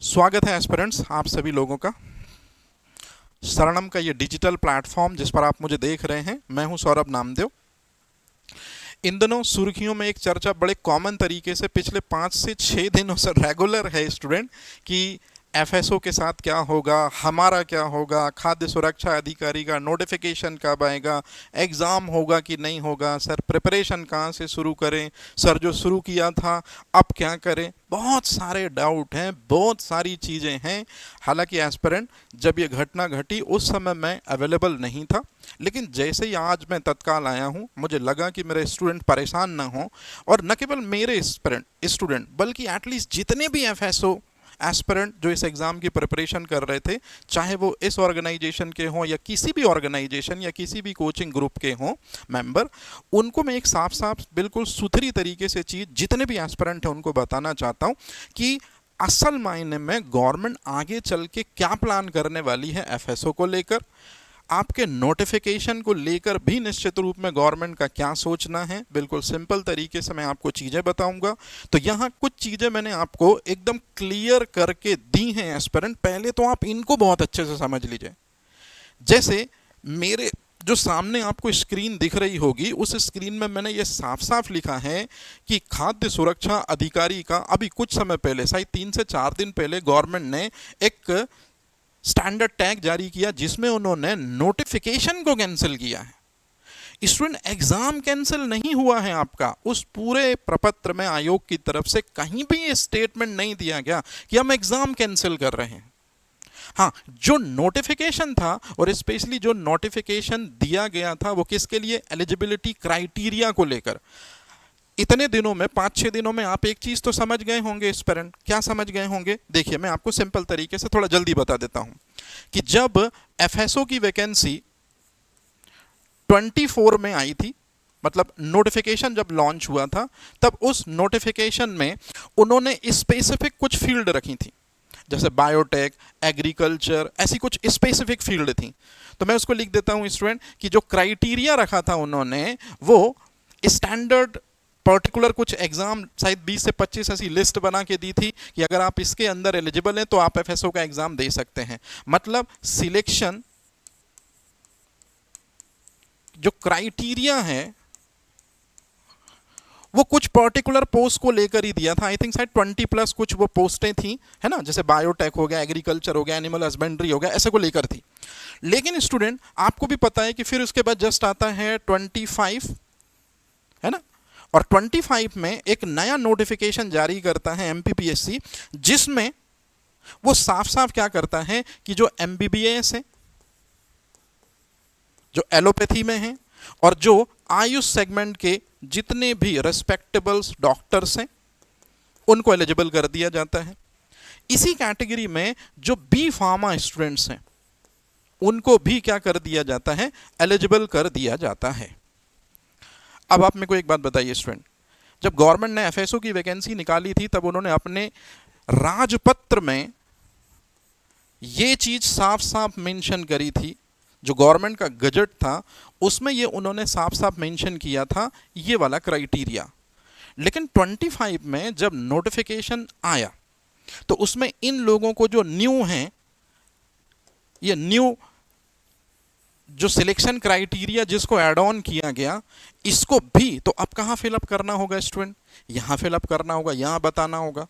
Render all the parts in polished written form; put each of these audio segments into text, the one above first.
स्वागत है एस्पिरेंट्स आप सभी लोगों का शरणम का ये डिजिटल प्लेटफॉर्म जिस पर आप मुझे देख रहे हैं। मैं हूं सौरभ नामदेव। इन दिनों सुर्खियों में एक चर्चा बड़े कॉमन तरीके से पिछले 5 से 6 दिनों से रेगुलर है स्टूडेंट कि एफएसओ के साथ क्या होगा, हमारा क्या होगा, खाद्य सुरक्षा अधिकारी का नोटिफिकेशन कब आएगा, एग्ज़ाम होगा कि नहीं होगा, सर प्रिपरेशन कहाँ से शुरू करें, सर जो शुरू किया था अब क्या करें। बहुत सारे डाउट हैं, बहुत सारी चीज़ें हैं। हालांकि एस्पिरेंट जब ये घटना घटी उस समय मैं अवेलेबल नहीं था, लेकिन जैसे ही आज मैं तत्काल आया हूँ मुझे लगा कि मेरे स्टूडेंट परेशान ना हो, और न केवल मेरे स्टूडेंट बल्कि एटलीस्ट जितने भी एफएसओ एस्पिरेंट जो इस एग्ज़ाम की प्रिपरेशन कर रहे थे, चाहे वो इस ऑर्गेनाइजेशन के हों या किसी भी ऑर्गेनाइजेशन या किसी भी कोचिंग ग्रुप के हों मेंबर, उनको मैं एक साफ साफ बिल्कुल सुथरी तरीके से चीज़ जितने भी एस्पिरेंट हैं उनको बताना चाहता हूँ कि असल मायने में गवर्नमेंट आगे चल के क्या प्लान करने वाली है एफएसओ को लेकर, आपके नोटिफिकेशन को लेकर भी निश्चित रूप में गवर्नमेंट का क्या सोचना है। बिल्कुल सिंपल तरीके से मैं आपको चीज़ें बताऊंगा। तो यहाँ कुछ चीज़ें मैंने आपको एकदम क्लियर करके दी हैं एस्पिरेंट, पहले तो आप इनको बहुत अच्छे से समझ लीजिए। जैसे मेरे जो सामने आपको स्क्रीन दिख रही होगी, उस स्क्रीन में मैंने ये साफ साफ लिखा है कि खाद्य सुरक्षा अधिकारी का अभी कुछ समय पहले, शायद 3 से 4 दिन पहले, गवर्नमेंट ने एक स्टैंडर्ड टैग जारी किया जिसमें उन्होंने नोटिफिकेशन को कैंसिल किया है। स्टूडेंट एग्जाम कैंसिल नहीं हुआ है आपका। उस पूरे प्रपत्र में आयोग की तरफ से कहीं भी ये स्टेटमेंट नहीं दिया गया कि हम एग्जाम कैंसिल कर रहे हैं। हाँ, जो नोटिफिकेशन था और स्पेशली जो नोटिफिकेशन दिया गया था वो किसके लिए, एलिजिबिलिटी क्राइटेरिया को लेकर। इतने दिनों में 5-6 दिनों में आप एक चीज तो समझ गए होंगे एस्पिरेंट। क्या समझ गए होंगे? देखिए मैं आपको सिंपल तरीके से थोड़ा जल्दी बता देता हूं कि जब एफएसओ की वैकेंसी 24 में आई थी, मतलब नोटिफिकेशन जब लॉन्च हुआ था, तब उस नोटिफिकेशन में उन्होंने स्पेसिफिक कुछ फील्ड रखी थी, जैसे बायोटेक, एग्रीकल्चर, ऐसी कुछ स्पेसिफिक फील्ड थी। तो मैं उसको लिख देता हूं स्टूडेंट कि जो क्राइटेरिया रखा था उन्होंने वो स्टैंडर्ड पर्टिकुलर कुछ एग्जाम, शायद 20 से 25 ऐसी लिस्ट बना के दी थी कि अगर आप इसके अंदर एलिजिबल हैं तो आप एफएसओ का एग्जाम दे सकते हैं। मतलब सिलेक्शन जो क्राइटेरिया है वो कुछ पर्टिकुलर पोस्ट को लेकर ही दिया था। आई थिंक शायद 20+ कुछ वो पोस्टें थी, है ना, जैसे बायोटेक हो गया, एग्रीकल्चर हो गया, एनिमल हस्बेंड्री हो गया, ऐसे को लेकर थी। लेकिन स्टूडेंट आपको भी पता है कि फिर उसके बाद जस्ट आता है 25, है ना, और 25 में एक नया नोटिफिकेशन जारी करता है एमपीपीएससी, जिसमें वो साफ साफ क्या करता है कि जो एमबीबीएस है, जो एलोपैथी में है, और जो आयुष सेगमेंट के जितने भी रेस्पेक्टेबल डॉक्टर्स हैं उनको एलिजिबल कर दिया जाता है। इसी कैटेगरी में जो बी फार्मा स्टूडेंट्स हैं उनको भी क्या कर दिया जाता है, एलिजिबल कर दिया जाता है। अब आप मेरे को एक बात बताइए स्टूडेंट, जब गवर्नमेंट ने एफएसओ की वैकेंसी निकाली थी तब उन्होंने अपने राजपत्र में ये चीज साफ साफ मेंशन करी थी, जो गवर्नमेंट का गजट था उसमें ये उन्होंने साफ साफ मेंशन किया था ये वाला क्राइटेरिया। लेकिन 25 में जब नोटिफिकेशन आया तो उसमें इन लोगों को जो न्यू हैं, ये न्यू जो सिलेक्शन क्राइटेरिया जिसको ऐड ऑन किया गया, इसको भी तो अब कहाँ फिलअप करना होगा स्टूडेंट, यहाँ फिलअप करना होगा, यहाँ बताना होगा।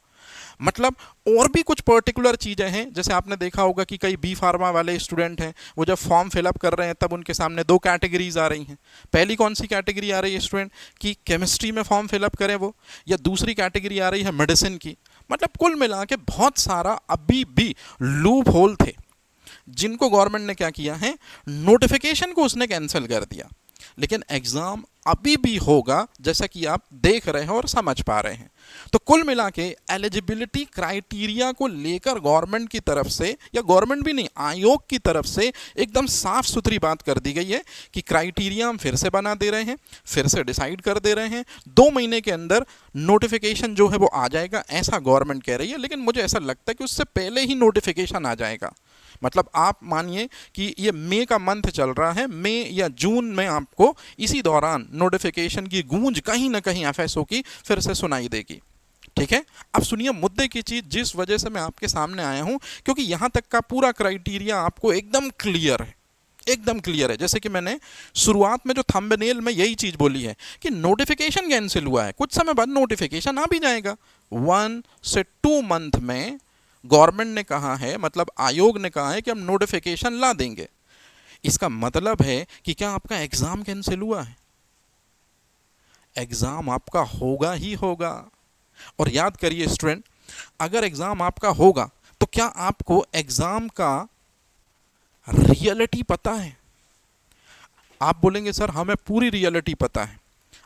मतलब और भी कुछ पर्टिकुलर चीज़ें हैं, जैसे आपने देखा होगा कि कई बी फार्मा वाले स्टूडेंट हैं, वो जब फॉर्म फिलअप कर रहे हैं तब उनके सामने 2 कैटेगरीज आ रही हैं। पहली कौन सी कैटेगरी आ रही है स्टूडेंट कि केमिस्ट्री में फॉर्म फिलअप करें वो, या दूसरी कैटेगरी आ रही है मेडिसिन की। मतलब कुल मिला के बहुत सारा अभी भी लूप होल थे जिनको गवर्नमेंट ने क्या किया है, नोटिफिकेशन को उसने कैंसिल कर दिया। लेकिन एग्जाम अभी भी होगा, जैसा कि आप देख रहे हैं और समझ पा रहे हैं। तो कुल मिला के एलिजिबिलिटी क्राइटेरिया को लेकर गवर्नमेंट की तरफ से, या गवर्नमेंट भी नहीं, आयोग की तरफ से एकदम साफ सुथरी बात कर दी गई है कि क्राइटेरिया हम फिर से बना दे रहे हैं, फिर से डिसाइड कर दे रहे हैं, 2 महीने के अंदर नोटिफिकेशन जो है वो आ जाएगा, ऐसा गवर्नमेंट कह रही है। लेकिन मुझे ऐसा लगता है कि उससे पहले ही नोटिफिकेशन आ जाएगा। मतलब आप मानिए कि ये मई का मंथ चल रहा है, मई या जून में आपको इसी दौरान नोटिफिकेशन की गूंज कहीं ना कहीं एफएसओ की फिर से सुनाई देगी। ठीक है। अब सुनिए मुद्दे की चीज, जिस वजह से मैं आपके सामने आया हूं, क्योंकि यहां तक का पूरा क्राइटेरिया आपको एकदम क्लियर है, एकदम क्लियर है। जैसे कि मैंने शुरुआत में जो थंबनेल में यही चीज बोली है कि नोटिफिकेशन कैंसिल हुआ है, कुछ समय बाद नोटिफिकेशन आ भी जाएगा। 1 से 2 मंथ में गवर्नमेंट ने कहा है, मतलब आयोग ने कहा है कि हम नोटिफिकेशन ला देंगे। इसका मतलब है कि क्या आपका एग्जाम कैंसिल हुआ है? एग्जाम आपका होगा ही होगा। और याद करिए स्टूडेंट, अगर एग्जाम आपका होगा तो क्या आपको एग्जाम का रियलिटी पता है? आप बोलेंगे सर हमें पूरी रियलिटी पता है।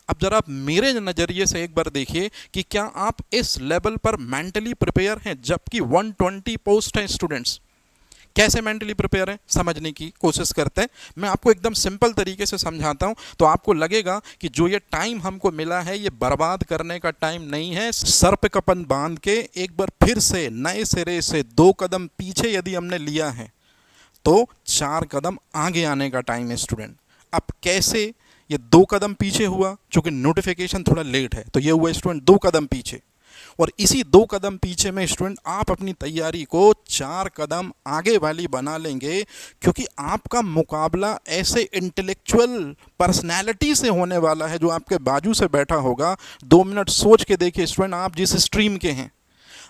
अब जरा आप मेरे नजरिए से एक बार देखिए कि क्या आप इस लेवल पर मेंटली प्रिपेयर हैं, जबकि 120 पोस्ट हैं स्टूडेंट्स। कैसे मेंटली प्रिपेयर हैं समझने की कोशिश करते हैं। मैं आपको एकदम सिंपल तरीके से समझाता हूं, तो आपको लगेगा कि जो ये टाइम हमको मिला है ये बर्बाद करने का टाइम नहीं है। सर पे कपन बांध के एक बार फिर से नए सिरे से 2 कदम पीछे यदि हमने लिया है तो 4 कदम आगे आने का टाइम है स्टूडेंट। अब कैसे ये 2 कदम पीछे हुआ? चूंकि नोटिफिकेशन थोड़ा लेट है तो ये हुआ स्टूडेंट 2 कदम पीछे। और इसी 2 कदम पीछे में स्टूडेंट आप अपनी तैयारी को 4 कदम आगे वाली बना लेंगे, क्योंकि आपका मुकाबला ऐसे इंटेलेक्चुअल पर्सनैलिटी से होने वाला है जो आपके बाजू से बैठा होगा। 2 मिनट सोच के देखिए स्टूडेंट, आप जिस स्ट्रीम के हैं,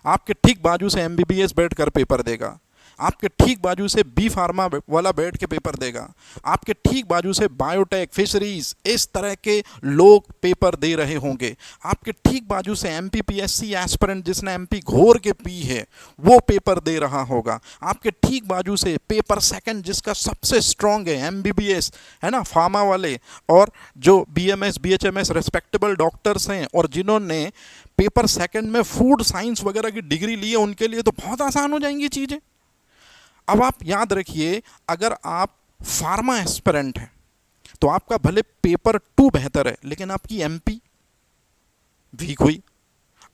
आपके ठीक बाजू से MBBS बैठ कर पेपर देगा, आपके ठीक बाजू से बी फार्मा वाला बैठ के पेपर देगा, आपके ठीक बाजू से बायोटेक, फिशरीज, इस तरह के लोग पेपर दे रहे होंगे। आपके ठीक बाजू से MPPSC एस्पिरेंट जिसने MP घोर के पी है वो पेपर दे रहा होगा। आपके ठीक बाजू से पेपर सेकंड जिसका सबसे स्ट्रांग है MBBS, है ना, फार्मा वाले, और जो BMS BHMS रिस्पेक्टेबल डॉक्टर्स हैं और जिन्होंने पेपर सेकंड में फूड साइंस वगैरह की डिग्री ली है, उनके लिए तो बहुत आसान हो जाएंगी चीज़ें। अब आप याद रखिए, अगर आप फार्मा एस्पिरेंट हैं तो आपका भले पेपर 2 बेहतर है लेकिन आपकी MP वीक हुई,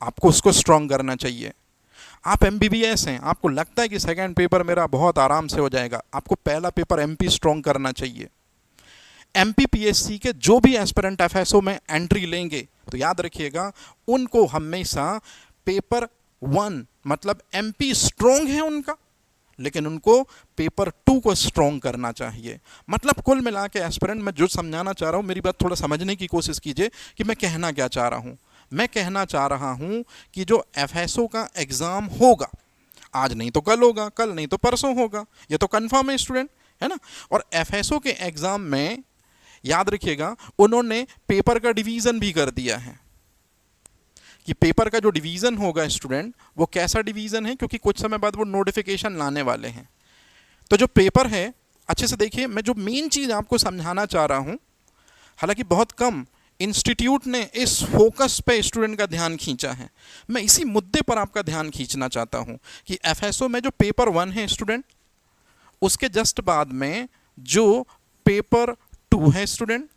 आपको उसको स्ट्रांग करना चाहिए। आप MBBS हैं, आपको लगता है कि सेकंड पेपर मेरा बहुत आराम से हो जाएगा, आपको पहला पेपर MP स्ट्रांग करना चाहिए। MPPSC के जो भी एस्पिरेंट FSO में एंट्री लेंगे तो याद रखिएगा उनको हमेशा पेपर 1 मतलब MP स्ट्रांग है उनका, लेकिन उनको पेपर 2 को स्ट्रॉन्ग करना चाहिए। मतलब कुल मिला के एस्पिरेंट, मैं जो समझाना चाह रहा हूँ, मेरी बात थोड़ा समझने की कोशिश कीजिए कि मैं कहना क्या चाह रहा हूँ। मैं कहना चाह रहा हूँ कि जो FSO का एग्ज़ाम होगा, आज नहीं तो कल होगा, कल नहीं तो परसों होगा, ये तो कन्फर्म है स्टूडेंट, है ना। और FSO के एग्ज़ाम में याद रखिएगा उन्होंने पेपर का डिवीज़न भी कर दिया है कि पेपर का जो डिवीज़न होगा स्टूडेंट वो कैसा डिवीज़न है, क्योंकि कुछ समय बाद वो नोटिफिकेशन लाने वाले हैं। तो जो पेपर है, अच्छे से देखिए, मैं जो मेन चीज़ आपको समझाना चाह रहा हूँ, हालांकि बहुत कम इंस्टीट्यूट ने इस फोकस पे स्टूडेंट का ध्यान खींचा है, मैं इसी मुद्दे पर आपका ध्यान खींचना चाहता हूँ कि FSO में जो पेपर 1 है स्टूडेंट, उसके जस्ट बाद में जो पेपर 2 है स्टूडेंट,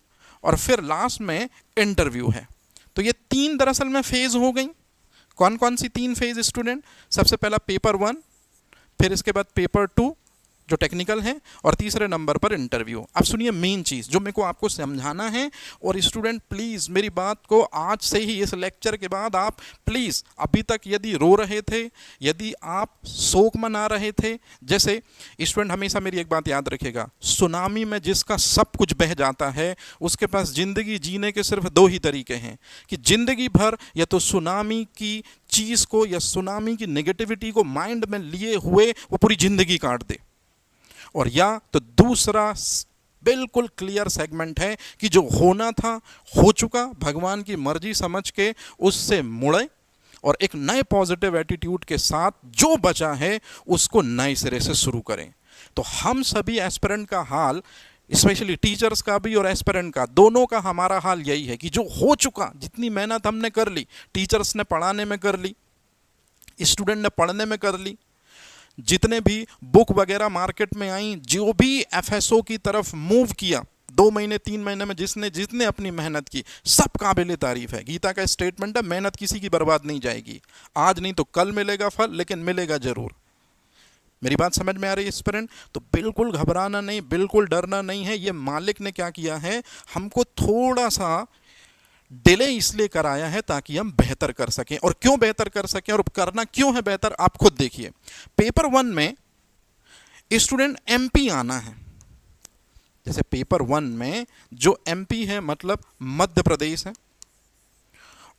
और फिर लास्ट में इंटरव्यू है। तो ये 3 दरअसल में फेज हो गई। कौन कौन सी 3 फेज स्टूडेंट? सबसे पहला पेपर 1, फिर इसके बाद पेपर 2 जो टेक्निकल है, और तीसरे नंबर पर इंटरव्यू। अब सुनिए मेन चीज़ जो मेरे को आपको समझाना है, और स्टूडेंट प्लीज़ मेरी बात को आज से ही, इस लेक्चर के बाद आप प्लीज़, अभी तक यदि रो रहे थे, यदि आप शोक मना रहे थे, जैसे स्टूडेंट हमेशा मेरी एक बात याद रखेगा, सुनामी में जिसका सब कुछ बह जाता है उसके पास ज़िंदगी जीने के सिर्फ 2 ही तरीके हैं कि ज़िंदगी भर या तो सुनामी की चीज़ को या सुनामी की नेगेटिविटी को माइंड में लिए हुए वो पूरी ज़िंदगी काट दे, और या तो दूसरा बिल्कुल क्लियर सेगमेंट है कि जो होना था हो चुका, भगवान की मर्जी समझ के उससे मुड़े और एक नए पॉजिटिव एटीट्यूड के साथ जो बचा है उसको नए सिरे से शुरू करें। तो हम सभी एस्पिरेंट का हाल, स्पेशली टीचर्स का भी और एस्पिरेंट का, दोनों का हमारा हाल यही है कि जो हो चुका, जितनी मेहनत हमने कर ली, टीचर्स ने पढ़ाने में कर ली, स्टूडेंट ने पढ़ने में कर ली, जितने भी बुक वगैरह मार्केट में आई, जो भी FSO की तरफ मूव किया 2 महीने 3 महीने में, जितने अपनी मेहनत की, सब काबिल तारीफ है। गीता का स्टेटमेंट है, मेहनत किसी की बर्बाद नहीं जाएगी, आज नहीं तो कल मिलेगा फल, लेकिन मिलेगा जरूर। मेरी बात समझ में आ रही है एस्पिरेंट? तो बिल्कुल घबराना नहीं, बिल्कुल डरना नहीं है। ये मालिक ने क्या किया है, हमको थोड़ा सा डिले इसलिए कराया है ताकि हम बेहतर कर सकें। और क्यों बेहतर कर सकें और करना क्यों है बेहतर, आप खुद देखिए। पेपर 1 में स्टूडेंट एमपी आना है। जैसे पेपर 1 में जो एमपी है मतलब मध्य प्रदेश है,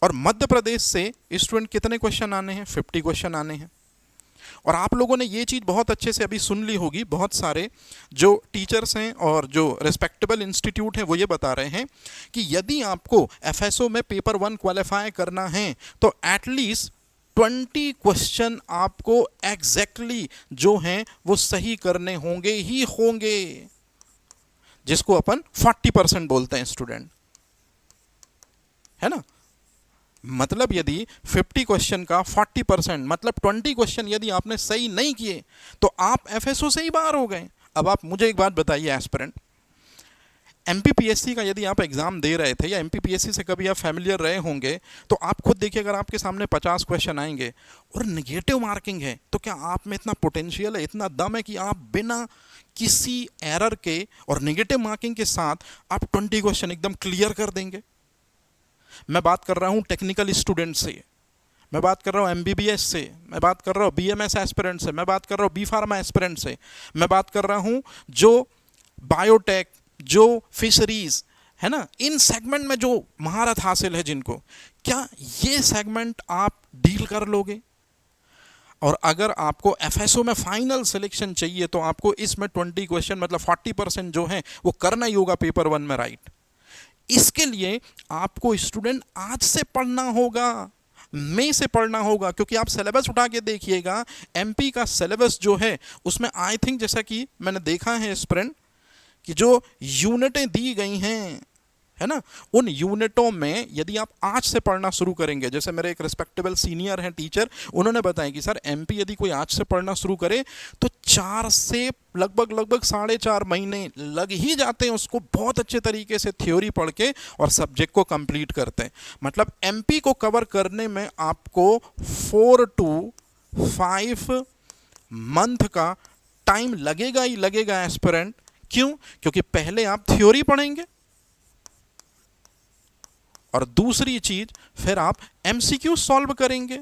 और मध्य प्रदेश से स्टूडेंट कितने क्वेश्चन आने हैं, 50 क्वेश्चन आने हैं। और आप लोगों ने ये चीज़ बहुत अच्छे से अभी सुन ली होगी, बहुत सारे जो टीचर्स हैं और जो रिस्पेक्टेबल इंस्टीट्यूट हैं वो ये बता रहे हैं कि यदि आपको एफएसओ में पेपर 1 क्वालिफाई करना है तो एटलीस्ट 20 क्वेश्चन आपको एग्जैक्टली जो हैं वो सही करने होंगे ही होंगे, जिसको अपन 40% बोलते हैं स्टूडेंट, है ना। मतलब यदि 50 क्वेश्चन का 40% मतलब 20 क्वेश्चन यदि आपने सही नहीं किए तो आप एफएसओ से ही बाहर हो गए। अब आप मुझे एक बात बताइए एस्पिरेंट, एमपीपीएससी का यदि आप एग्जाम दे रहे थे या एमपीपीएससी से कभी आप फैमिलियर रहे होंगे तो आप खुद देखिए, अगर आपके सामने 50 क्वेश्चन आएंगे और नेगेटिव मार्किंग है तो क्या आप में इतना पोटेंशियल है, इतना दम है कि आप बिना किसी एरर के और नेगेटिव मार्किंग के साथ आप 20 क्वेश्चन एकदम क्लियर कर देंगे? मैं बात कर रहा हूँ टेक्निकल स्टूडेंट से, मैं बात कर रहा हूँ एमबीबीएस से, मैं बात कर रहा हूँ बीएमएस एस्पिरेंट से, मैं बात कर रहा हूँ बी फार्मा एस्पिरेंट से, मैं बात कर रहा हूँ जो बायोटेक, जो फिशरीज है ना, इन सेगमेंट में जो महारत हासिल है जिनको, क्या ये सेगमेंट आप डील कर लोगे? और अगर आपको एफएसओ में फाइनल सिलेक्शन चाहिए तो आपको इसमें 20 क्वेश्चन मतलब 40% जो है वो करना ही होगा पेपर 1 में, राइट। इसके लिए आपको स्टूडेंट आज से पढ़ना होगा, मई से पढ़ना होगा, क्योंकि आप सिलेबस उठा के देखिएगा, एमपी का सिलेबस जो है उसमें आई थिंक, जैसा कि मैंने देखा है स्प्रेंट, कि जो यूनिटें दी गई हैं है ना, उन यूनिटों में यदि आप आज से पढ़ना शुरू करेंगे, जैसे मेरे एक रिस्पेक्टेबल सीनियर हैं टीचर, उन्होंने बताया कि सर एमपी यदि कोई आज से पढ़ना शुरू करे तो 4 से लगभग 4.5 महीने लग ही जाते हैं उसको बहुत अच्छे तरीके से थ्योरी पढ़ के और सब्जेक्ट को कंप्लीट करते हैं। मतलब एमपी को कवर करने में आपको 4 to 5 मंथ का टाइम लगेगा ही लगेगा एस्पिरेंट। क्यों? क्योंकि पहले आप थ्योरी पढ़ेंगे और दूसरी चीज फिर आप एमसीक्यू सॉल्व करेंगे।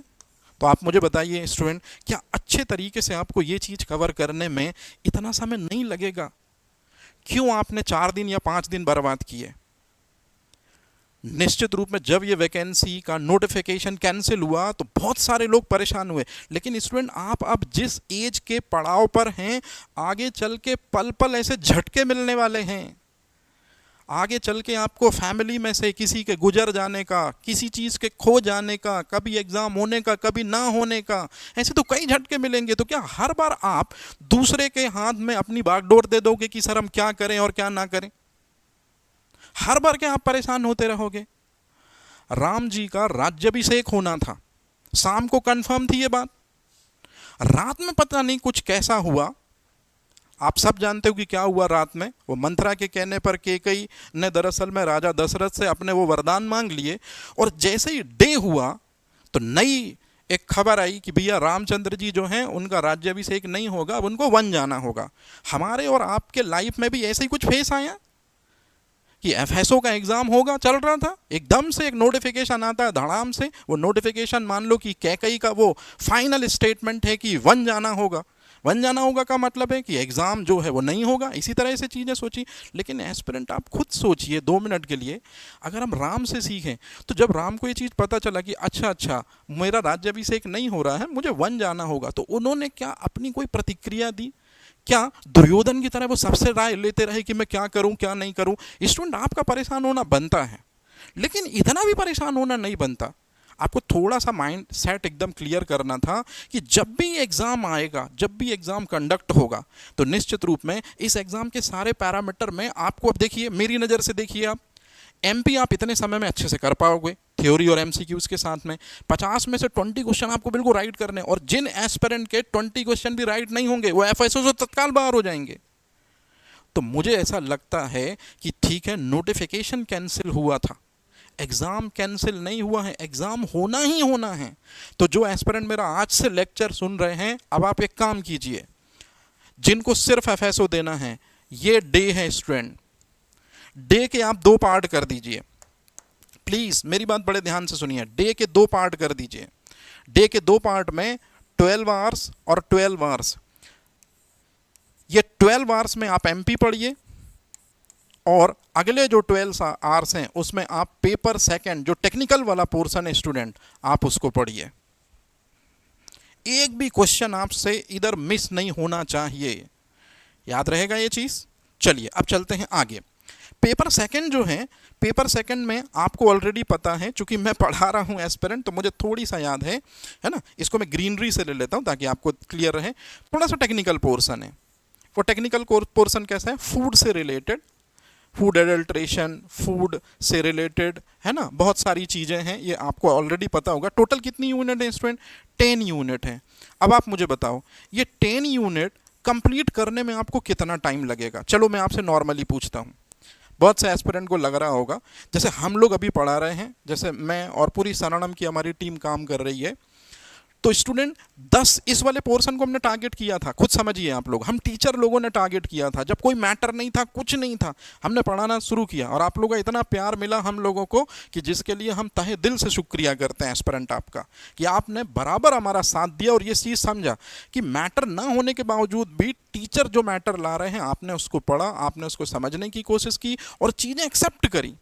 तो आप मुझे बताइए स्टूडेंट, क्या अच्छे तरीके से आपको ये चीज कवर करने में इतना समय नहीं लगेगा? क्यों आपने 4 दिन या 5 दिन बर्बाद किए? निश्चित रूप में जब ये वैकेंसी का नोटिफिकेशन कैंसिल हुआ तो बहुत सारे लोग परेशान हुए, लेकिन स्टूडेंट आप अब जिस एज के पड़ाव पर हैं, आगे चल के पल पल ऐसे झटके मिलने वाले हैं। आगे चल के आपको फैमिली में से किसी के गुजर जाने का, किसी चीज़ के खो जाने का, कभी एग्ज़ाम होने का, कभी ना होने का, ऐसे तो कई झटके मिलेंगे। तो क्या हर बार आप दूसरे के हाथ में अपनी बागडोर दे दोगे कि सर हम क्या करें और क्या ना करें? हर बार क्या आप परेशान होते रहोगे? राम जी का राज्याभिषेक होना था, शाम को कंफर्म थी ये बात, रात में पता नहीं कुछ कैसा हुआ। आप सब जानते हो कि क्या हुआ रात में। वो मंत्रा के कहने पर कैकेयी ने दरअसल में राजा दशरथ से अपने वो वरदान मांग लिए, और जैसे ही डे हुआ तो नई एक खबर आई कि भैया रामचंद्र जी जो हैं उनका राज्याभिषेक नहीं होगा, अब उनको वन जाना होगा। हमारे और आपके लाइफ में भी ऐसे ही कुछ फेस आया कि एफएसओ का एग्जाम होगा, चल रहा था, एकदम से एक नोटिफिकेशन आता है धड़ाम से। वो नोटिफिकेशन मान लो कि कैकेयी का वो फाइनल स्टेटमेंट है कि वन जाना होगा। वन जाना होगा का मतलब है कि एग्जाम जो है वो नहीं होगा। इसी तरह से चीज़ें सोची। लेकिन एस्पिरेंट आप खुद सोचिए 2 मिनट के लिए, अगर हम राम से सीखें तो जब राम को ये चीज़ पता चला कि अच्छा मेरा राज्याभिषेक नहीं हो रहा है, मुझे वन जाना होगा, तो उन्होंने क्या अपनी कोई प्रतिक्रिया दी? क्या दुर्योधन की तरह वो सबसे राय लेते रहे कि मैं क्या करूं क्या नहीं करूं? स्टूडेंट आपका परेशान होना बनता है, लेकिन इतना भी परेशान होना नहीं बनता। आपको थोड़ा सा माइंड सेट एकदम क्लियर करना था कि जब भी एग्जाम आएगा, जब भी एग्जाम कंडक्ट होगा, तो निश्चित रूप में इस एग्जाम के सारे पैरामीटर में आपको, अब देखिए मेरी नज़र से देखिए, आप एमपी आप इतने समय में अच्छे से कर पाओगे थ्योरी और एमसीक्यूज के साथ में। 50 में से 20 क्वेश्चन आपको बिल्कुल राइट करने, और जिन एस्पिरेंट के 20 क्वेश्चन भी राइट नहीं होंगे वो एफएसओ से तत्काल बाहर हो जाएंगे। तो मुझे ऐसा लगता है कि ठीक है, नोटिफिकेशन कैंसिल हुआ था, एग्ज़ाम कैंसिल नहीं हुआ है, एग्ज़ाम होना ही होना है। तो जो एस्पिरेंट मेरा आज से लेक्चर सुन रहे हैं, अब आप एक काम कीजिए, जिनको सिर्फ एफएसओ देना है, ये डे है स्टूडेंट, डे के आप 2 पार्ट कर दीजिए। प्लीज मेरी बात बड़े ध्यान से सुनिए, डे के 2 पार्ट कर दीजिए। डे के 2 पार्ट में 12 आवर्स और 12 आवर्स, ये 12 आवर्स में आप एमपी पढ़िए और अगले जो 12 आवर्स हैं उसमें आप पेपर सेकंड जो टेक्निकल वाला पोर्शन है स्टूडेंट, आप उसको पढ़िए। एक भी क्वेश्चन आपसे इधर मिस नहीं होना चाहिए, याद रहेगा ये चीज। चलिए अब चलते हैं आगे। पेपर सेकंड जो है, पेपर सेकंड में आपको ऑलरेडी पता है, चूंकि मैं पढ़ा रहा हूं एस्पिरेंट तो मुझे थोड़ी सा याद है ना। इसको मैं ग्रीनरी से ले लेता हूं ताकि आपको क्लियर रहे। थोड़ा सा टेक्निकल पोर्शन है। वो टेक्निकल पोर्शन कैसा है, फूड से रिलेटेड, फूड एडल्ट्रेशन, फूड से रिलेटेड है ना, बहुत सारी चीज़ें हैं, ये आपको ऑलरेडी पता होगा। टोटल कितनी यूनिट है स्टूडेंट, 10 यूनिट है। अब आप मुझे बताओ ये 10 यूनिट कंप्लीट करने में आपको कितना टाइम लगेगा। चलो मैं आपसे नॉर्मली पूछता हूँ, बहुत से एस्पिरेंट को लग रहा होगा जैसे हम लोग अभी पढ़ा रहे हैं, जैसे मैं और पूरी सनातन की हमारी टीम काम कर रही है, तो स्टूडेंट 10 इस वाले पोर्शन को हमने टारगेट किया था। खुद समझिए आप लोग, हम टीचर लोगों ने टारगेट किया था, जब कोई मैटर नहीं था, कुछ नहीं था, हमने पढ़ाना शुरू किया और आप लोगों का इतना प्यार मिला हम लोगों को कि जिसके लिए हम तहे दिल से शुक्रिया करते हैं एस्पिरेंट आपका, कि आपने बराबर हमारा साथ दिया और ये चीज़ समझा कि मैटर ना होने के बावजूद भी टीचर जो मैटर ला रहे हैं आपने उसको पढ़ा, आपने उसको समझने की कोशिश की और चीज़ें एक्सेप्ट करी।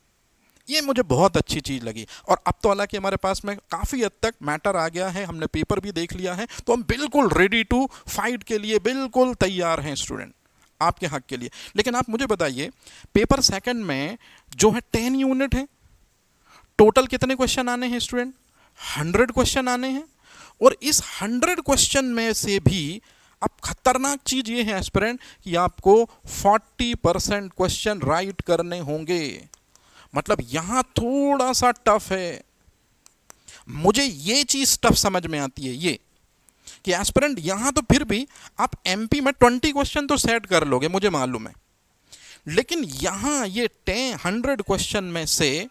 ये मुझे बहुत अच्छी चीज़ लगी। और अब तो हालांकि हमारे पास में काफ़ी हद तक मैटर आ गया है, हमने पेपर भी देख लिया है, तो हम बिल्कुल रेडी टू फाइट के लिए बिल्कुल तैयार हैं स्टूडेंट, आपके हक के लिए। लेकिन आप मुझे बताइए पेपर सेकंड में जो है 10 यूनिट है, टोटल कितने क्वेश्चन आने हैं स्टूडेंट, 100 क्वेश्चन आने हैं। और इस 100 क्वेश्चन में से भी अब खतरनाक चीज़ ये है एस्पिरेंट कि आपको 40% क्वेश्चन राइट करने होंगे। मतलब यहां थोड़ा सा टफ है। मुझे ये चीज टफ समझ में आती है ये कि एस्पिरेंट यहां तो फिर भी आप एमपी में 20 क्वेश्चन तो सेट कर लोगे, मुझे मालूम है, लेकिन यहां ये 100 क्वेश्चन में से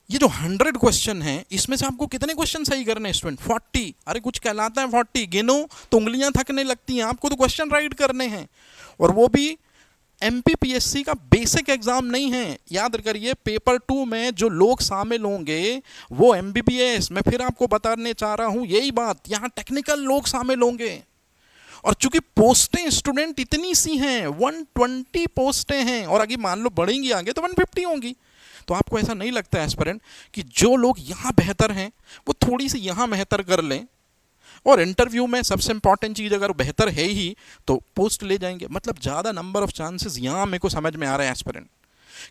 ये जो 100 क्वेश्चन है इसमें से आपको कितने क्वेश्चन सही करने हैं स्टूडेंट, 40। अरे कुछ कहलाता है 40, गिनो तो उंगलियां थकने लगती हैं, आपको तो क्वेश्चन राइट करने हैं। और वो भी एमपीपीएससी का बेसिक एग्जाम नहीं है, याद करिए। पेपर 2 में जो लोग शामिल होंगे वो एमबीबीएस, मैं फिर आपको बताने चाह रहा हूं यही बात, यहां टेक्निकल लोग शामिल होंगे। और चूंकि पोस्टें स्टूडेंट इतनी सी हैं, 120 पोस्टें हैं, और आगे मान लो बढ़ेंगी आगे तो 150 होंगी। तो आपको ऐसा नहीं लगता एस्पिरेंट कि जो लोग यहाँ बेहतर हैं वो थोड़ी सी यहाँ बेहतर कर लें, और इंटरव्यू में सबसे इंपॉर्टेंट चीज़ अगर बेहतर है ही तो पोस्ट ले जाएंगे। मतलब ज़्यादा नंबर ऑफ चांसेस यहाँ मेरे को समझ में आ रहा है एस्पिरेंट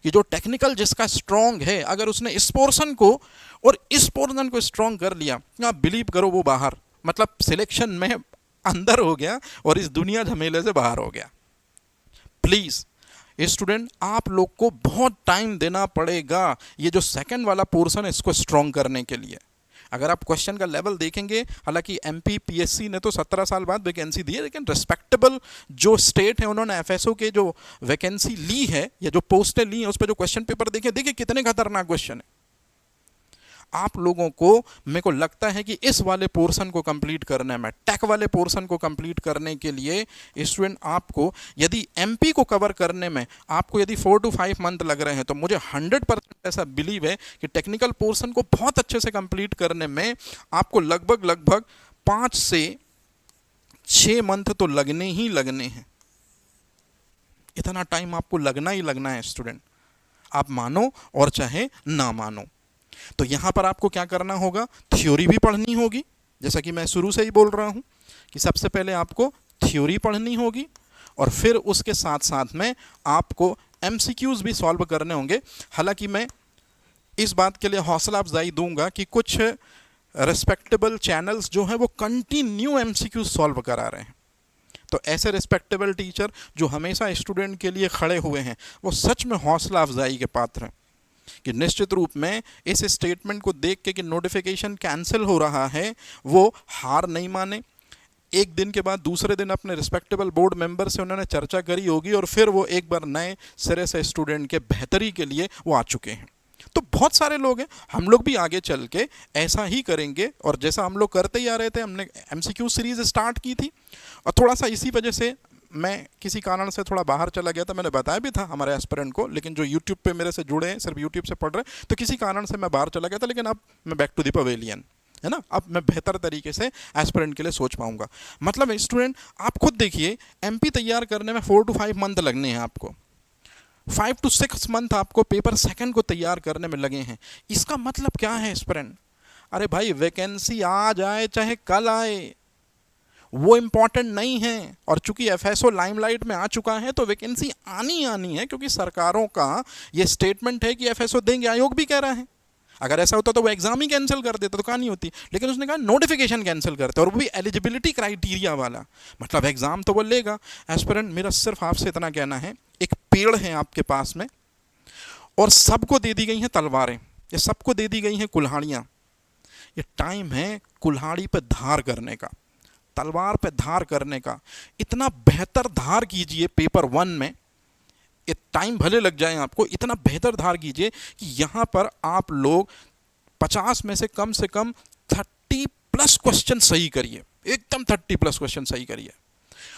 कि जो टेक्निकल जिसका स्ट्रॉन्ग है, अगर उसने इस पोर्शन को और इस पोर्शन को स्ट्रॉन्ग कर लिया, आप बिलीव करो वो बाहर, मतलब सिलेक्शन में अंदर हो गया और इस दुनिया झमेले से बाहर हो गया। प्लीज़ स्टूडेंट आप लोग को बहुत टाइम देना पड़ेगा ये जो सेकंड वाला पोर्शन है इसको स्ट्रॉन्ग करने के लिए। अगर आप क्वेश्चन का लेवल देखेंगे, हालांकि एमपीपीएससी ने तो 17 साल बाद वैकेंसी दी है, लेकिन रिस्पेक्टेबल जो स्टेट है उन्होंने एफएसओ के जो वैकेंसी ली है या जो पोस्टें ली हैं उस पर जो क्वेश्चन पेपर देखे, देखिए कितने खतरनाक क्वेश्चन है। आप लोगों को, मेरे को लगता है कि इस वाले पोर्शन को कंप्लीट करने में, टेक वाले पोर्शन को कंप्लीट करने के लिए स्टूडेंट आपको यदि एमपी को कवर करने में आपको यदि 4 to 5 मंथ लग रहे हैं, तो मुझे 100% ऐसा बिलीव है कि टेक्निकल पोर्शन को बहुत अच्छे से कंप्लीट करने में आपको लगभग 5 से 6 मंथ तो लगने ही लगने हैं। इतना टाइम आपको लगना ही लगना है स्टूडेंट, आप मानो और चाहे ना मानो। तो यहां पर आपको क्या करना होगा, थ्योरी भी पढ़नी होगी, जैसा कि मैं शुरू से ही बोल रहा हूं कि सबसे पहले आपको थ्योरी पढ़नी होगी और फिर उसके साथ साथ में आपको एमसीक्यूज भी सॉल्व करने होंगे। हालांकि मैं इस बात के लिए हौसला अफजाई दूंगा कि कुछ रिस्पेक्टेबल चैनल्स जो हैं वो कंटिन्यू एमसीक्यूज सॉल्व करा रहे हैं। तो ऐसे रिस्पेक्टेबल टीचर जो हमेशा स्टूडेंट के लिए खड़े हुए हैं वो सच में हौसला अफजाई के पात्र हैं कि निश्चित रूप में इस स्टेटमेंट को देख के कि नोटिफिकेशन कैंसिल हो रहा है वो हार नहीं माने। एक दिन के बाद दूसरे दिन अपने रिस्पेक्टेबल बोर्ड मेंबर से उन्होंने चर्चा करी होगी और फिर वो एक बार नए सिरे से स्टूडेंट के बेहतरी के लिए वो आ चुके हैं। तो बहुत सारे लोग हैं, हम लोग भी आगे चल के ऐसा ही करेंगे, और जैसा हम लोग करते ही आ रहे थे, हमने एमसीक्यू सीरीज स्टार्ट की थी, और थोड़ा सा इसी वजह से मैं किसी कारण से थोड़ा बाहर चला गया था, मैंने बताया भी था हमारे एस्पिरेंट को, लेकिन जो यूट्यूब पे मेरे से जुड़े हैं, सिर्फ यूट्यूब से पढ़ रहे हैं, तो किसी कारण से मैं बाहर चला गया था, लेकिन अब मैं बैक टू द पवेलियन, है ना, अब मैं बेहतर तरीके से एस्पिरेंट के लिए सोच पाऊंगा। मतलब स्टूडेंट आप खुद देखिए, एमपी तैयार करने में 4 to 5 मंथ लगने हैं आपको, 5 to 6 मंथ आपको पेपर सेकंड को तैयार करने में लगे हैं। इसका मतलब क्या है एस्पिरेंट? अरे भाई, वैकेंसी आज आए चाहे कल आए, वो इम्पॉर्टेंट नहीं है। और चूंकि एफएसओ लाइमलाइट में आ चुका है तो वैकेंसी आनी आनी है, क्योंकि सरकारों का ये स्टेटमेंट है कि एफएसओ देंगे, आयोग भी कह रहा है। अगर ऐसा होता तो वो एग्जाम ही कैंसिल कर देता तो कहानी होती, लेकिन उसने कहा नोटिफिकेशन कैंसिल करते, और वो भी एलिजिबिलिटी क्राइटेरिया वाला, मतलब एग्जाम तो वो लेगा। एस्पिरेंट, मेरा सिर्फ आपसे इतना कहना है, एक पेड़ है आपके पास में और सबको दे दी गई हैं तलवारें, ये सबको दे दी गई हैं कुल्हाड़ियाँ, ये टाइम है कुल्हाड़ी पे धार करने का, तलवार पे धार करने का। इतना बेहतर धार कीजिए पेपर 1 में, ये टाइम भले लग जाए आपको, इतना बेहतर धार कीजिए कि यहाँ पर आप लोग 50 में से कम 30+ क्वेश्चन सही करिए, एकदम 30+ क्वेश्चन सही करिए।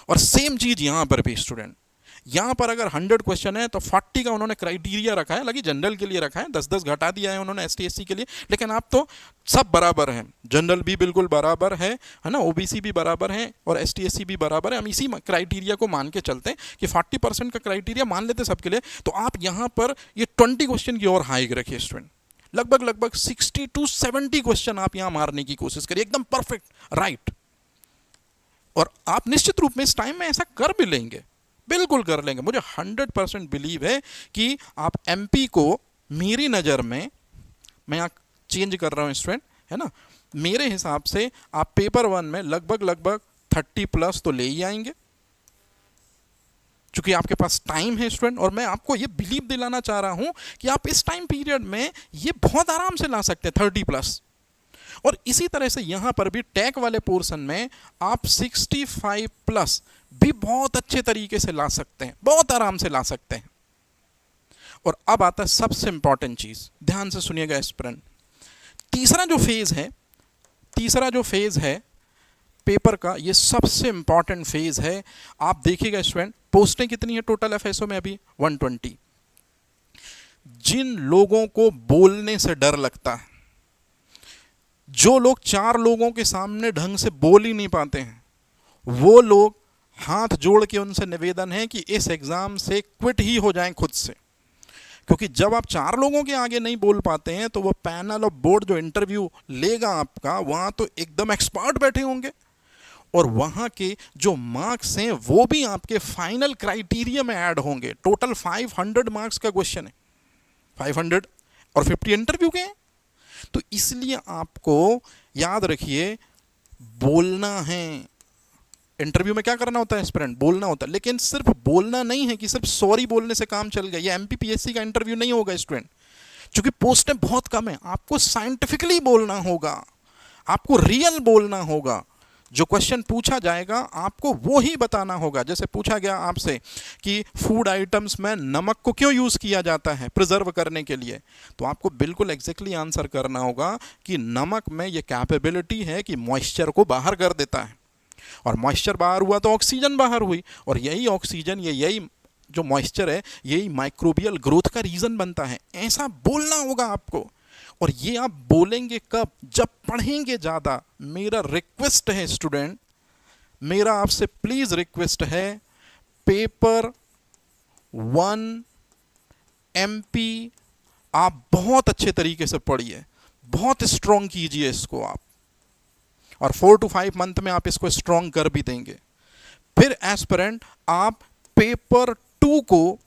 और सेम चीज यहाँ पर भी स्टूडेंट, यहाँ पर अगर 100 क्वेश्चन है तो 40 का उन्होंने क्राइटेरिया रखा है, हालांकि जनरल के लिए रखा है, 10-10 घटा दिया है उन्होंने एसटी एससी के लिए, लेकिन आप तो सब बराबर हैं, जनरल भी बिल्कुल बराबर है ना, ओबीसी भी बराबर है और एसटी एससी भी बराबर है। हम इसी क्राइटेरिया को मान के चलते हैं कि 40% का क्राइटेरिया मान लेते सबके लिए, तो आप यहाँ पर ये 20 क्वेश्चन की और हाइक रखिए स्टूडेंट, लगभग 60 to 70 क्वेश्चन आप यहाँ मारने की कोशिश करिए, एकदम परफेक्ट राइट। और आप निश्चित रूप में इस टाइम में ऐसा कर भी लेंगे, बिल्कुल कर लेंगे, मुझे 100% बिलीव है कि आप एमपी को, मेरी नज़र में, मैं यहाँ चेंज कर रहा हूँ स्टूडेंट, है ना, मेरे हिसाब से आप पेपर 1 में लगभग 30+ तो ले ही आएंगे, चूंकि आपके पास टाइम है स्टूडेंट। और मैं आपको ये बिलीव दिलाना चाह रहा हूँ कि आप इस टाइम पीरियड में ये बहुत आराम से ला सकते हैं 30+। और इसी तरह से यहां पर भी टैग वाले पोर्शन में आप 65+ भी बहुत अच्छे तरीके से ला सकते हैं, बहुत आराम से ला सकते हैं। और अब आता है सबसे इंपॉर्टेंट चीज, ध्यान से सुनिएगा एस्पिरेंट, तीसरा जो फेज है पेपर का, ये सबसे इंपॉर्टेंट फेज है। आप देखिएगा स्टूडेंट, पोस्टें कितनी है टोटल एफएसओ में अभी? 120। जिन लोगों को बोलने से डर लगता है, जो लोग 4 लोगों के सामने ढंग से बोल ही नहीं पाते हैं, वो लोग हाथ जोड़ के उनसे निवेदन है कि इस एग्जाम से क्विट ही हो जाएं खुद से। क्योंकि जब आप 4 लोगों के आगे नहीं बोल पाते हैं तो वो पैनल और बोर्ड जो इंटरव्यू लेगा आपका, वहां तो एकदम एक्सपर्ट बैठे होंगे, और वहां के जो मार्क्स हैं वो भी आपके फाइनल क्राइटेरिया में ऐड होंगे। टोटल 500 मार्क्स का क्वेश्चन है, 500 और 50 इंटरव्यू के हैं। तो इसलिए आपको याद रखिए, बोलना है। इंटरव्यू में क्या करना होता है एस्पिरेंट? बोलना होता है। लेकिन सिर्फ बोलना नहीं है कि सिर्फ सॉरी बोलने से काम चल गया। ये एमपीपीएससी का इंटरव्यू नहीं होगा स्टूडेंट, क्योंकि पोस्टें बहुत कम है। आपको साइंटिफिकली बोलना होगा, आपको रियल बोलना होगा। जो क्वेश्चन पूछा जाएगा आपको वो ही बताना होगा। जैसे पूछा गया आपसे कि फूड आइटम्स में नमक को क्यों यूज़ किया जाता है? प्रिजर्व करने के लिए। तो आपको बिल्कुल एग्जैक्टली आंसर करना होगा कि नमक में ये कैपेबिलिटी है कि मॉइस्चर को बाहर कर देता है, और मॉइस्चर बाहर हुआ तो ऑक्सीजन बाहर हुई, और यही ऑक्सीजन, यही जो मॉइस्चर है, यही माइक्रोबियल ग्रोथ का रीज़न बनता है। ऐसा बोलना होगा आपको। और ये आप बोलेंगे कब? जब पढ़ेंगे ज़्यादा। मेरा रिक्वेस्ट है स्टूडेंट, मेरा आपसे प्लीज़ रिक्वेस्ट है, पेपर 1 एमपी आप बहुत अच्छे तरीके से पढ़िए, बहुत स्ट्रॉन्ग कीजिए इसको आप, और 4 to 5 मंथ में आप इसको स्ट्रॉन्ग कर भी देंगे। फिर एस्पिरेंट आप पेपर 2 को,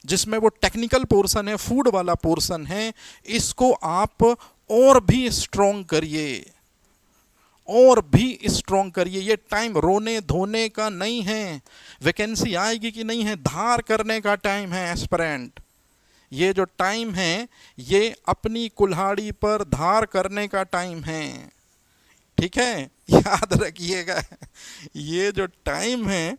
जिसमें वो टेक्निकल पोर्शन है, फूड वाला पोर्शन है, इसको आप और भी स्ट्रॉन्ग करिए, और भी स्ट्रॉन्ग करिए। ये टाइम रोने धोने का नहीं है, वैकेंसी आएगी कि नहीं है, धार करने का टाइम है एस्पिरेंट। ये जो टाइम है ये अपनी कुल्हाड़ी पर धार करने का टाइम है, ठीक है, याद रखिएगा। ये जो टाइम है,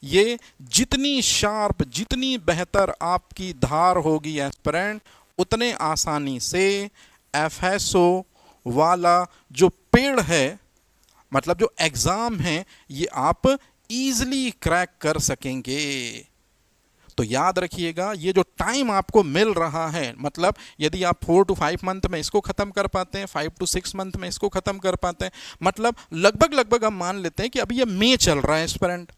ये जितनी शार्प, जितनी बेहतर आपकी धार होगी एस्पिरेंट, उतने आसानी से एफएसओ वाला जो पेड़ है, मतलब जो एग्जाम है, ये आप इजीली क्रैक कर सकेंगे। तो याद रखिएगा, ये जो टाइम आपको मिल रहा है, मतलब यदि आप 4 to 5 मंथ में इसको खत्म कर पाते हैं, 5 to 6 मंथ में इसको खत्म कर पाते हैं, मतलब लगभग हम मान लेते हैं कि अभी ये मई चल रहा है एस्पिरेंट,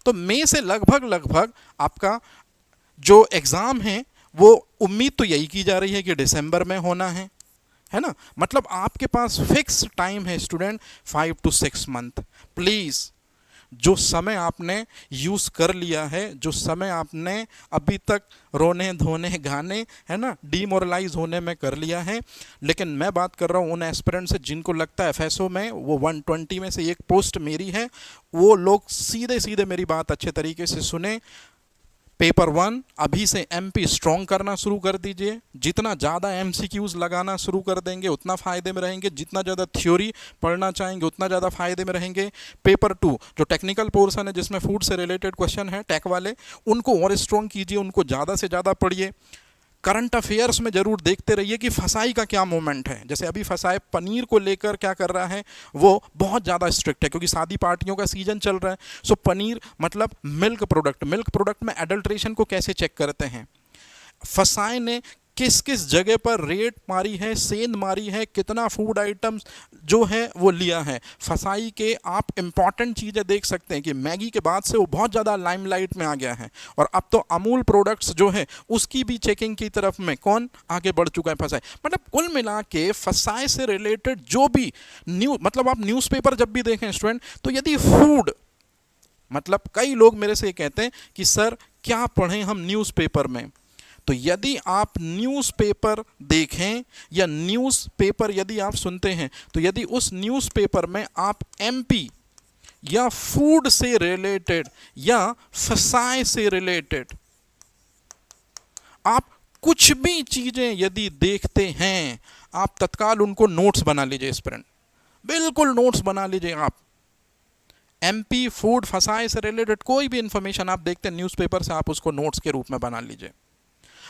तो मई से लगभग आपका जो एग्जाम है वो उम्मीद तो यही की जा रही है कि दिसंबर में होना है ना। मतलब आपके पास फिक्स टाइम है स्टूडेंट, 5 to 6 मंथ। प्लीज जो समय आपने यूज कर लिया है, जो समय आपने अभी तक रोने धोने गाने, है ना, डीमोरलाइज होने में कर लिया है, लेकिन मैं बात कर रहा हूँ उन एस्पिरेंट से जिनको लगता है एफएसओ में वो 120 में से एक पोस्ट मेरी है। वो लोग सीधे सीधे मेरी बात अच्छे तरीके से सुने। पेपर 1 अभी से एमपी स्ट्रॉन्ग करना शुरू कर दीजिए। जितना ज़्यादा एमसीक्यूज लगाना शुरू कर देंगे उतना फ़ायदे में रहेंगे, जितना ज़्यादा थ्योरी पढ़ना चाहेंगे उतना ज़्यादा फ़ायदे में रहेंगे। पेपर 2 जो टेक्निकल पोर्शन है, जिसमें फूड से रिलेटेड क्वेश्चन है टेक वाले, उनको और स्ट्रॉन्ग कीजिए, उनको ज़्यादा से ज़्यादा पढ़िए। करंट अफेयर्स में जरूर देखते रहिए कि फसाई का क्या मोमेंट है। जैसे अभी फसाई पनीर को लेकर क्या कर रहा है, वो बहुत ज़्यादा स्ट्रिक्ट है क्योंकि शादी पार्टियों का सीजन चल रहा है। सो पनीर मतलब मिल्क प्रोडक्ट में एडल्ट्रेशन को कैसे चेक करते हैं। फसाई ने किस किस जगह पर रेट मारी है, सेंध मारी है, कितना फूड आइटम्स जो है वो लिया है। फसाई के आप इंपॉर्टेंट चीज़ें देख सकते हैं कि मैगी के बाद से वो बहुत ज़्यादा लाइमलाइट में आ गया है, और अब तो अमूल प्रोडक्ट्स जो है उसकी भी चेकिंग की तरफ में कौन आगे बढ़ चुका है, फसाई। मतलब कुल मिला के फसाई से रिलेटेड जो भी मतलब आप न्यूज़पेपर जब भी देखें स्टूडेंट, तो यदि फूड, मतलब कई लोग मेरे से कहते हैं कि सर क्या पढ़ें हम न्यूज़पेपर में, तो यदि आप न्यूज़पेपर देखें या न्यूज़पेपर यदि आप सुनते हैं, तो यदि उस न्यूज़पेपर में आप एमपी या फूड से रिलेटेड या फसाई से रिलेटेड आप कुछ भी चीजें यदि देखते हैं, आप तत्काल उनको नोट्स बना लीजिए स्टूडेंट, बिल्कुल नोट्स बना लीजिए आप। एमपी फूड फसाई से रिलेटेड कोई भी इंफॉर्मेशन आप देखते हैं न्यूज़पेपर से, आप उसको नोट्स के रूप में बना लीजिए।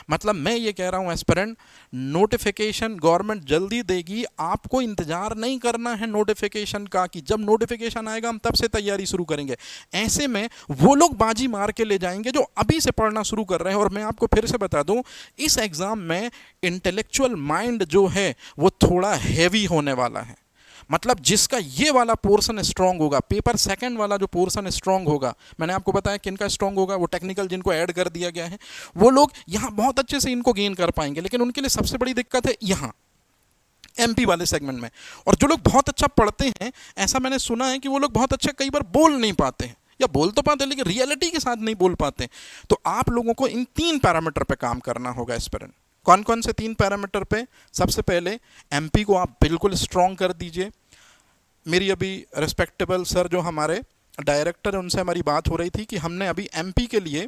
मतलब मैं ये कह रहा हूं एस्पिरेंट, नोटिफिकेशन गवर्नमेंट जल्दी देगी, आपको इंतजार नहीं करना है नोटिफिकेशन का कि जब नोटिफिकेशन आएगा हम तब से तैयारी शुरू करेंगे। ऐसे में वो लोग बाजी मार के ले जाएंगे जो अभी से पढ़ना शुरू कर रहे हैं। और मैं आपको फिर से बता दूं, इस एग्जाम में इंटेलेक्चुअल माइंड जो है वो थोड़ा हैवी होने वाला है। मतलब जिसका ये वाला पोर्शन स्ट्रांग होगा, पेपर सेकंड वाला जो पोर्शन स्ट्रांग होगा, मैंने आपको बताया किनका स्ट्रांग होगा, वो टेक्निकल जिनको ऐड कर दिया गया है, वो लोग यहाँ बहुत अच्छे से इनको गेन कर पाएंगे। लेकिन उनके लिए सबसे बड़ी दिक्कत है यहाँ एमपी वाले सेगमेंट में। और जो लोग बहुत अच्छा पढ़ते हैं, ऐसा मैंने सुना है कि वो लोग बहुत अच्छा कई बार बोल नहीं पाते हैं, या बोल तो पाते हैं लेकिन रियलिटी के साथ नहीं बोल पाते। तो आप लोगों को इन 3 पैरामीटर पे काम करना होगा एस्पिरेंट। कौन कौन से 3 पैरामीटर पे? सबसे पहले एमपी को आप बिल्कुल स्ट्रांग कर दीजिए। मेरी अभी रिस्पेक्टेबल सर जो हमारे डायरेक्टर हैं, उनसे हमारी बात हो रही थी कि हमने अभी एमपी के लिए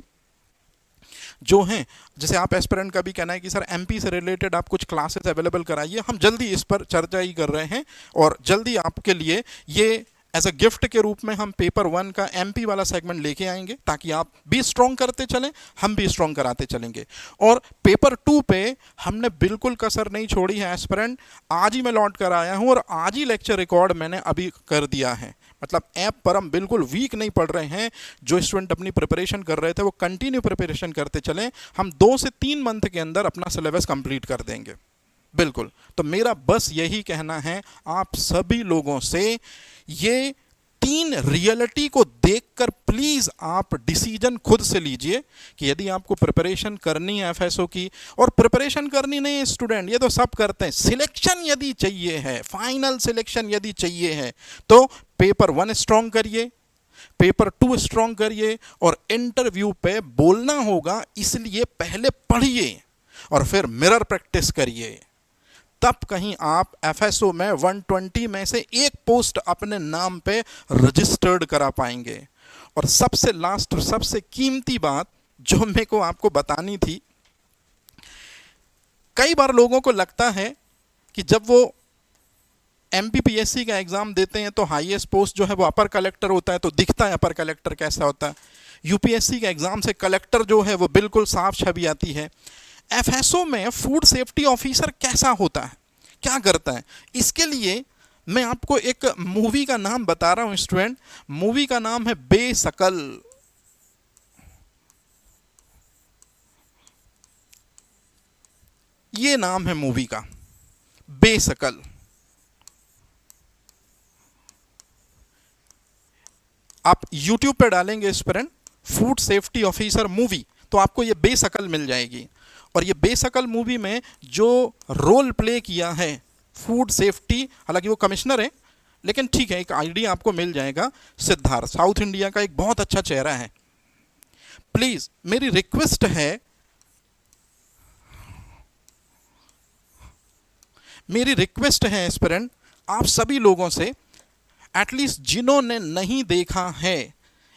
जो हैं, जैसे आप एस्पिरेंट का भी कहना है कि सर एमपी से रिलेटेड आप कुछ क्लासेस अवेलेबल कराइए, हम जल्दी इस पर चर्चा ही कर रहे हैं और जल्दी आपके लिए ये एज अ गिफ्ट के रूप में हम पेपर 1 का एमपी वाला सेगमेंट लेके आएंगे, ताकि आप भी स्ट्रॉन्ग करते चलें, हम भी स्ट्रॉन्ग कराते चलेंगे। और पेपर 2 पे हमने बिल्कुल कसर नहीं छोड़ी है एस्पिरेंट। आज ही मैं लौट कर आया हूं और आज ही लेक्चर रिकॉर्ड मैंने अभी कर दिया है। मतलब ऐप पर हम बिल्कुल वीक नहीं पढ़ रहे हैं। जो स्टूडेंट अपनी प्रिपरेशन कर रहे थे वो कंटिन्यू प्रिपरेशन करते चलें। हम 2 से 3 मंथ के अंदर अपना सिलेबस कंप्लीट कर देंगे, बिल्कुल। तो मेरा बस यही कहना है आप सभी लोगों से, ये 3 रियलिटी को देखकर प्लीज आप डिसीजन खुद से लीजिए कि यदि आपको प्रिपरेशन करनी है एफएसओ की, और प्रिपरेशन करनी नहीं है स्टूडेंट, ये तो सब करते हैं, सिलेक्शन यदि चाहिए है, फाइनल सिलेक्शन यदि चाहिए है, तो पेपर 1 स्ट्रॉन्ग करिए, पेपर 2 स्ट्रॉन्ग करिए, और इंटरव्यू पे बोलना होगा, इसलिए पहले पढ़िए और फिर मिरर प्रैक्टिस करिए। तब कहीं आप एफएसओ में 120 में से एक पोस्ट अपने नाम पे रजिस्टर्ड करा पाएंगे। और सबसे लास्ट और सबसे कीमती बात जो मेरे को आपको बतानी थी, कई बार लोगों को लगता है कि जब वो एमपीपीएससी का एग्जाम देते हैं तो हाईएस्ट पोस्ट जो है वो अपर कलेक्टर होता है, तो दिखता है अपर कलेक्टर कैसा होता है। यूपीएससी के एग्जाम से कलेक्टर जो है वो बिल्कुल साफ छवि आती है। एफएसओ में फूड सेफ्टी ऑफिसर कैसा होता है, क्या करता है, इसके लिए मैं आपको एक मूवी का नाम बता रहा हूं स्टूडेंट। मूवी का नाम है बेशकल। ये नाम है मूवी का, बेशकल। आप YouTube पे डालेंगे student food safety officer movie, तो आपको ये बेशकल मिल जाएगी। और ये बेशकल मूवी में जो रोल प्ले किया है फूड सेफ्टी, हालांकि वो कमिश्नर है, लेकिन ठीक है, एक आइडिया आपको मिल जाएगा। सिद्धार्थ साउथ इंडिया का एक बहुत अच्छा चेहरा है। प्लीज मेरी रिक्वेस्ट है, मेरी रिक्वेस्ट है एस्पिरेंट आप सभी लोगों से, एटलीस्ट जिन्होंने नहीं देखा है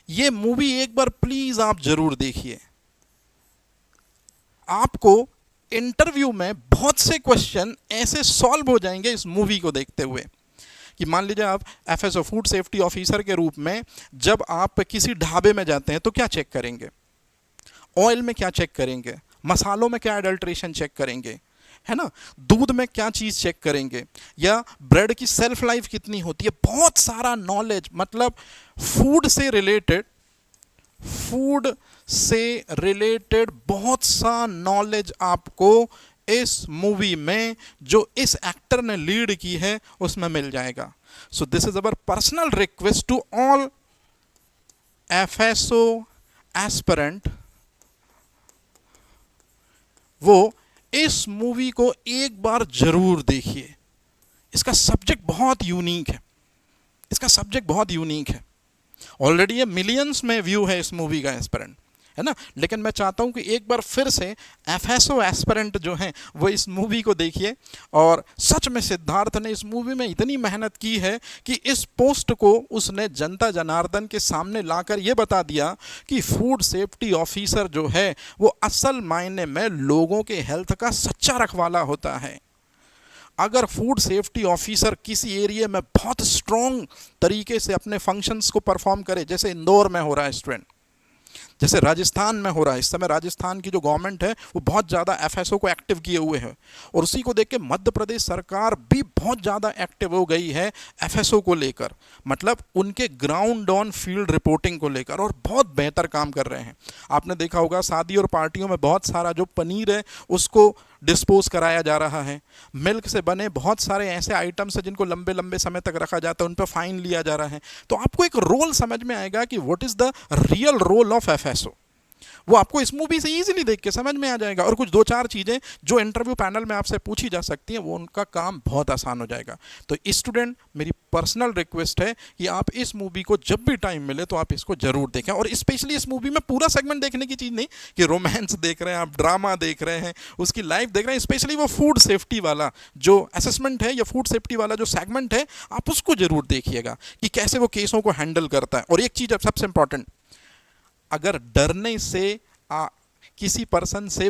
ये मूवी एक बार प्लीज आप जरूर देखिए। आपको इंटरव्यू में बहुत से क्वेश्चन ऐसे सॉल्व हो जाएंगे इस मूवी को देखते हुए कि मान लीजिए आप एफएसओ फूड सेफ्टी ऑफिसर के रूप में जब आप किसी ढाबे में जाते हैं तो क्या चेक करेंगे, ऑयल में क्या चेक करेंगे, मसालों में क्या एडल्ट्रेशन चेक करेंगे, है ना, दूध में क्या चीज चेक करेंगे, या ब्रेड की सेल्फ लाइफ कितनी होती है। बहुत सारा नॉलेज, मतलब फूड से रिलेटेड बहुत सा नॉलेज आपको इस मूवी में जो इस एक्टर ने लीड की है उसमें मिल जाएगा। So this is our personal request to all FSO aspirant, वो इस मूवी को एक बार जरूर देखिए। इसका सब्जेक्ट बहुत यूनिक है, इसका सब्जेक्ट बहुत यूनिक है। ऑलरेडी ये मिलियंस में व्यू है इस मूवी का एस्पिरेंट, है ना, लेकिन मैं चाहता हूं कि एक बार फिर से एफएसओ एस्पिरेंट जो हैं वो इस मूवी को देखिए। और सच में सिद्धार्थ ने इस मूवी में इतनी मेहनत की है कि इस पोस्ट को उसने जनता जनार्दन के सामने लाकर ये बता दिया कि फूड सेफ्टी ऑफिसर जो है वो असल मायने में लोगों के हेल्थ का सच्चा रखवाला होता है। अगर फूड सेफ्टी ऑफिसर किसी एरिया में बहुत स्ट्रॉन्ग तरीके से अपने फंक्शंस को परफॉर्म करे, जैसे इंदौर में हो रहा है स्टूडेंट, जैसे राजस्थान में हो रहा है, इस समय राजस्थान की जो गवर्नमेंट है वो बहुत ज़्यादा एफएसओ को एक्टिव किए हुए है, और उसी को देख के मध्य प्रदेश सरकार भी बहुत ज़्यादा एक्टिव हो गई है एफएसओ को लेकर, मतलब उनके ग्राउंड ऑन फील्ड रिपोर्टिंग को लेकर, और बहुत बेहतर काम कर रहे हैं। आपने देखा होगा शादी और पार्टियों में बहुत सारा जो पनीर है उसको डिस्पोज कराया जा रहा है। मिल्क से बने बहुत सारे ऐसे आइटम्स हैं जिनको लंबे लंबे समय तक रखा जाता है, उन पर फाइन लिया जा रहा है। तो आपको एक रोल समझ में आएगा कि what is the real role of FSO, वो आपको इस मूवी से इजीली देख के समझ में आ जाएगा। और कुछ दो चार चीज़ें जो इंटरव्यू पैनल में आपसे पूछी जा सकती हैं वो उनका काम बहुत आसान हो जाएगा। तो स्टूडेंट मेरी पर्सनल रिक्वेस्ट है कि आप इस मूवी को जब भी टाइम मिले तो आप इसको जरूर देखें। और स्पेशली इस मूवी में पूरा सेगमेंट देखने की चीज़ नहीं कि रोमांस देख रहे हैं आप, ड्रामा देख रहे हैं, उसकी लाइफ देख रहे हैं, स्पेशली वो फूड सेफ्टी वाला जो असेसमेंट है या फूड सेफ्टी वाला जो सेगमेंट है आप उसको जरूर देखिएगा कि कैसे वो केसों को हैंडल करता है। और एक चीज़ सबसे इंपॉर्टेंट, अगर डरने से किसी पर्सन से